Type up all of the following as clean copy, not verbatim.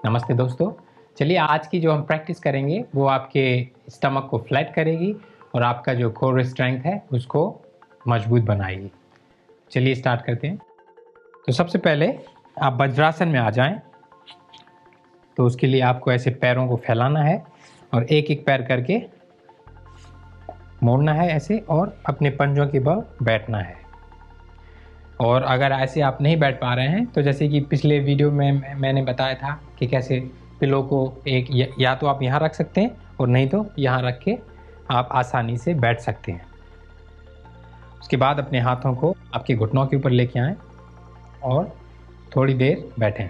नमस्ते दोस्तों। चलिए आज की जो हम प्रैक्टिस करेंगे वो आपके स्टमक को फ्लैट करेगी और आपका जो कोर स्ट्रेंथ है उसको मजबूत बनाएगी। चलिए स्टार्ट करते हैं। तो सबसे पहले आप वज्रासन में आ जाएं। तो उसके लिए आपको ऐसे पैरों को फैलाना है और एक एक पैर करके मोड़ना है ऐसे और अपने पंजों के बल बैठना है। और अगर ऐसे आप नहीं बैठ पा रहे हैं तो जैसे कि पिछले वीडियो में मैंने बताया था कि कैसे पिलो को एक या तो आप यहाँ रख सकते हैं और नहीं तो यहाँ रख के आप आसानी से बैठ सकते हैं। उसके बाद अपने हाथों को आपके घुटनों के ऊपर लेके आएं और थोड़ी देर बैठें।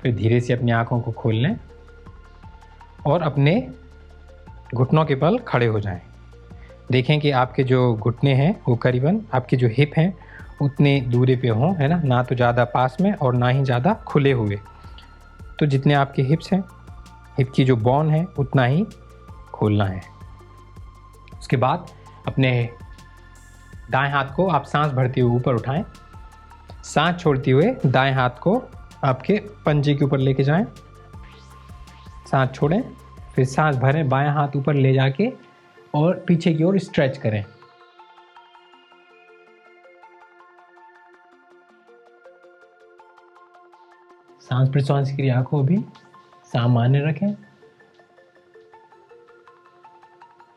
फिर धीरे से अपनी आंखों को खोल लें और अपने घुटनों के बल खड़े हो जाएं। देखें कि आपके जो घुटने हैं वो करीबन आपके जो हिप हैं उतने दूरी पे हों, है ना तो ज़्यादा पास में और ना ही ज़्यादा खुले हुए। तो जितने आपके हिप्स हैं, हिप की जो बोन है उतना ही खोलना है। उसके बाद अपने दाएं हाथ को आप सांस भरते हुए ऊपर उठाएं, सांस छोड़ते हुए दाएं हाथ को आपके पंजे के ऊपर लेके जाएं, सांस छोड़ें, फिर सांस भरें, बायां हाथ ऊपर ले जाके और पीछे की ओर स्ट्रेच करें। सांस प्रश्वास क्रिया को भी सामान्य रखें।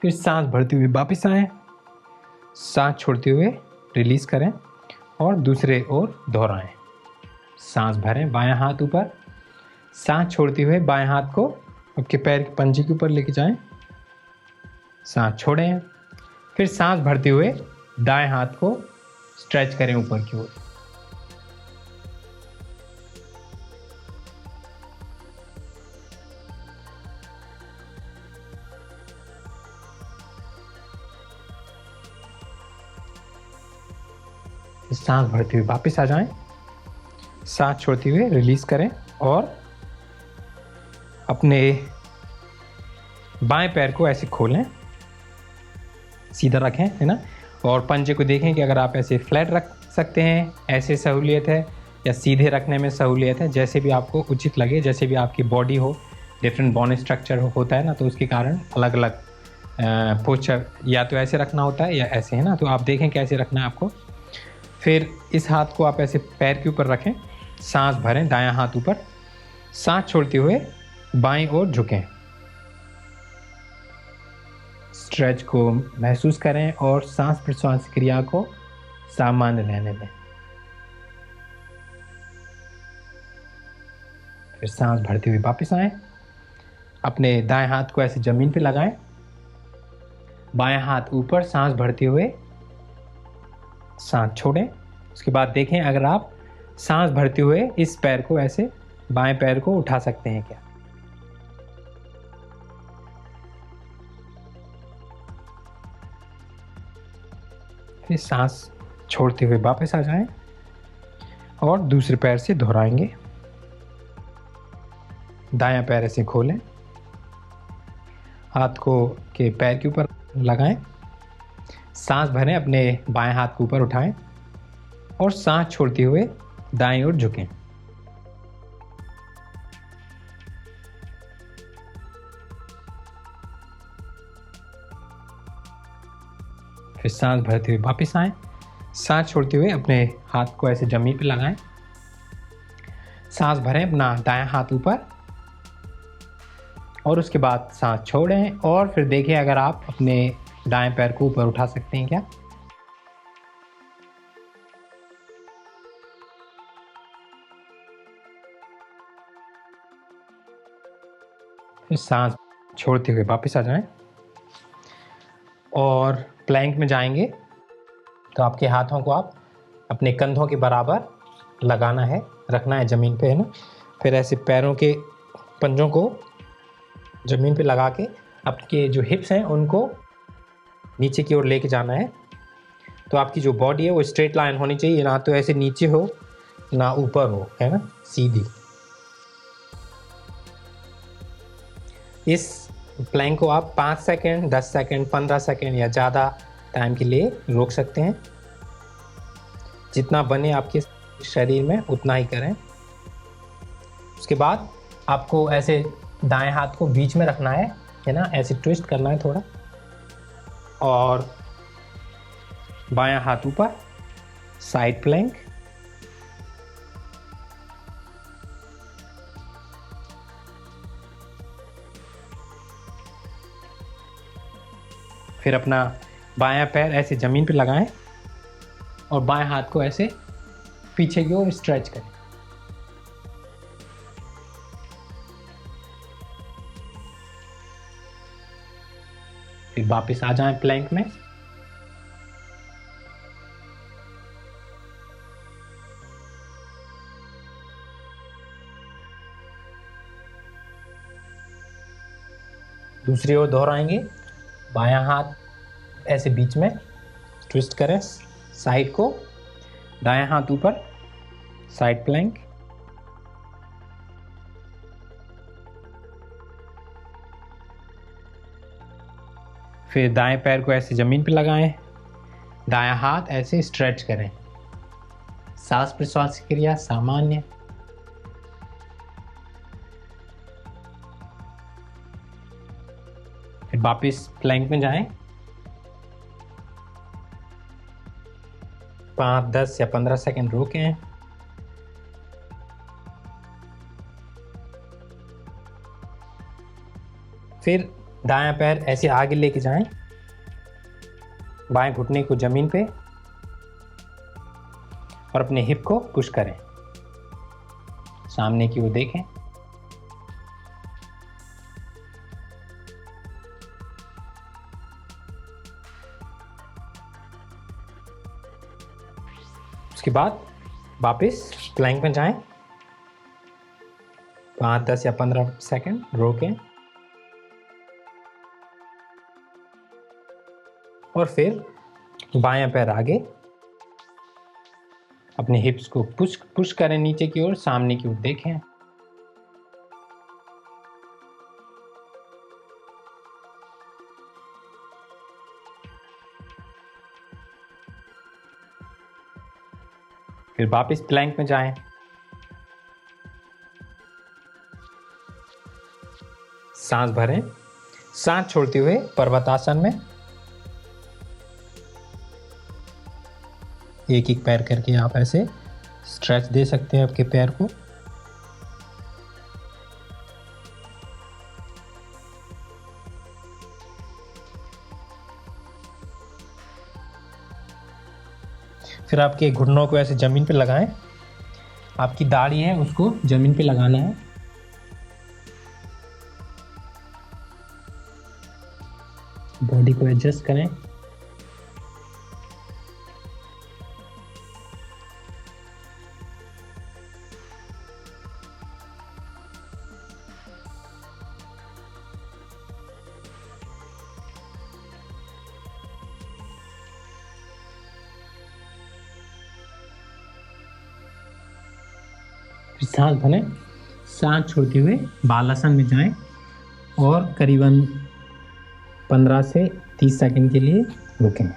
फिर सांस भरते हुए वापस आएं, सांस छोड़ते हुए रिलीज करें और दूसरे ओर दोहराएं। सांस भरें, बायां हाथ ऊपर, सांस छोड़ते हुए बाएं हाथ को आपके पैर के पंजे के ऊपर लेके जाएं, सांस छोड़ें, फिर सांस भरते हुए दाएं हाथ को स्ट्रेच करें ऊपर की ओर। सांस भरते हुए वापस आ जाएं, सांस छोड़ते हुए रिलीज करें और अपने बाएं पैर को ऐसे खोलें, सीधा रखें, है ना। और पंजे को देखें कि अगर आप ऐसे फ्लैट रख सकते हैं, ऐसे सहूलियत है, या सीधे रखने में सहूलियत है, जैसे भी आपको उचित लगे, जैसे भी आपकी बॉडी हो, डिफरेंट बोन स्ट्रक्चर होता है ना, तो उसके कारण अलग अलग पोस्चर या तो ऐसे रखना होता है या ऐसे, है ना। तो आप देखें कैसे रखना है आपको। फिर इस हाथ को आप ऐसे पैर के ऊपर रखें, सांस भरें, दायां हाथ ऊपर, सांस छोड़ते हुए बाईं ओर झुकें, स्ट्रेच को महसूस करें और सांस प्रश्वास क्रिया को सामान्य रहने दें। फिर सांस भरते हुए वापस आएं, अपने दाएं हाथ को ऐसे जमीन पे लगाएं, बायां हाथ ऊपर, सांस भरते हुए सांस छोड़ें। उसके बाद देखें अगर आप सांस भरते हुए इस पैर को ऐसे बाएं पैर को उठा सकते हैं क्या। फिर सांस छोड़ते हुए वापस आ जाएं और दूसरे पैर से दोहराएंगे। दायां पैर ऐसे खोलें, हाथ को के पैर के ऊपर लगाएं, सांस भरें, अपने बाएं हाथ को ऊपर उठाएं और सांस छोड़ते हुए दाईं ओर झुकें। फिर सांस भरते हुए वापस आएं, सांस छोड़ते हुए अपने हाथ को ऐसे जमीन पे लगाएं, सांस भरें, अपना दायां हाथ ऊपर और उसके बाद सांस छोड़ें और फिर देखें अगर आप अपने दाएं पैर को ऊपर उठा सकते हैं क्या। फिर सांस छोड़ते हुए वापस आ जाएं और प्लैंक में जाएंगे। तो आपके हाथों को आप अपने कंधों के बराबर लगाना है, रखना है ज़मीन पे, है ना। फिर ऐसे पैरों के पंजों को ज़मीन पे लगा के आपके जो हिप्स हैं उनको नीचे की ओर लेके जाना है। तो आपकी जो बॉडी है वो स्ट्रेट लाइन होनी चाहिए, ना तो ऐसे नीचे हो ना ऊपर हो, है ना, सीधी। इस प्लैंक को आप 5 सेकंड, 10 सेकंड, 15 सेकंड या ज़्यादा टाइम के लिए रोक सकते हैं। जितना बने आपके शरीर में उतना ही करें। उसके बाद आपको ऐसे दाएं हाथ को बीच में रखना है ना, ऐसे ट्विस्ट करना है थोड़ा, और बायां हाथ ऊपर, साइड प्लैंक। फिर अपना बायां पैर ऐसे ज़मीन पे लगाएं और बाएं हाथ को ऐसे पीछे की ओर स्ट्रेच करें। फिर वापस आ जाएं प्लैंक में। दूसरी ओर दोहराएंगे। बायां हाथ ऐसे बीच में ट्विस्ट करें साइड को, दायां हाथ ऊपर, साइड प्लैंक। फिर दाएं पैर को ऐसे ज़मीन पर लगाएं, दायां हाथ ऐसे स्ट्रेच करें। सांस प्रश्वास की क्रिया सामान्य। फिर वापस प्लैंक में जाएं। 5, 10 या 15 सेकंड रोकें। फिर दायां पैर ऐसे आगे लेके जाएं, बाएं घुटने को जमीन पे और अपने हिप को पुश करें, सामने की ओर देखें। उसके बाद वापस प्लैंक में जाएं। 5, 10 या 15 सेकंड रोकें और फिर बायां पैर आगे, अपने हिप्स को पुश करें नीचे की ओर, सामने की ओर देखें। फिर वापस प्लैंक में जाएं। सांस भरें, सांस छोड़ते हुए पर्वतासन में एक एक पैर करके आप ऐसे स्ट्रेच दे सकते हैं आपके पैर को। फिर आपके घुटनों को ऐसे ज़मीन पे लगाएं। आपकी दाढ़ी है उसको ज़मीन पे लगाना है। बॉडी को एडजस्ट करें। सांस भरें, सांस छोड़ते हुए बालासन में जाएं और करीबन 15 से 30 सेकंड के लिए रुकें।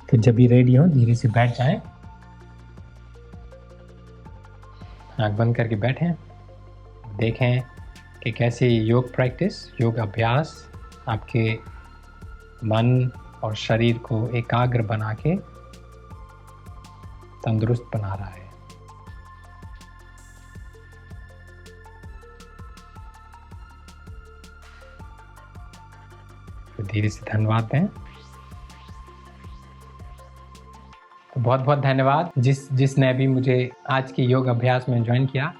फिर जब भी रेडी हो धीरे से बैठ जाएं। आँख बंद करके बैठें। देखें कि कैसे योग प्रैक्टिस, योग अभ्यास आपके मन और शरीर को एकाग्र बना के तंदुरुस्त बना रहा है। फिर धीरे से धन्यवाद दें। बहुत बहुत धन्यवाद जिसने भी मुझे आज के योग अभ्यास में ज्वाइन किया।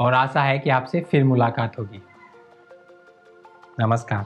और आशा है कि आपसे फिर मुलाकात होगी। नमस्कार।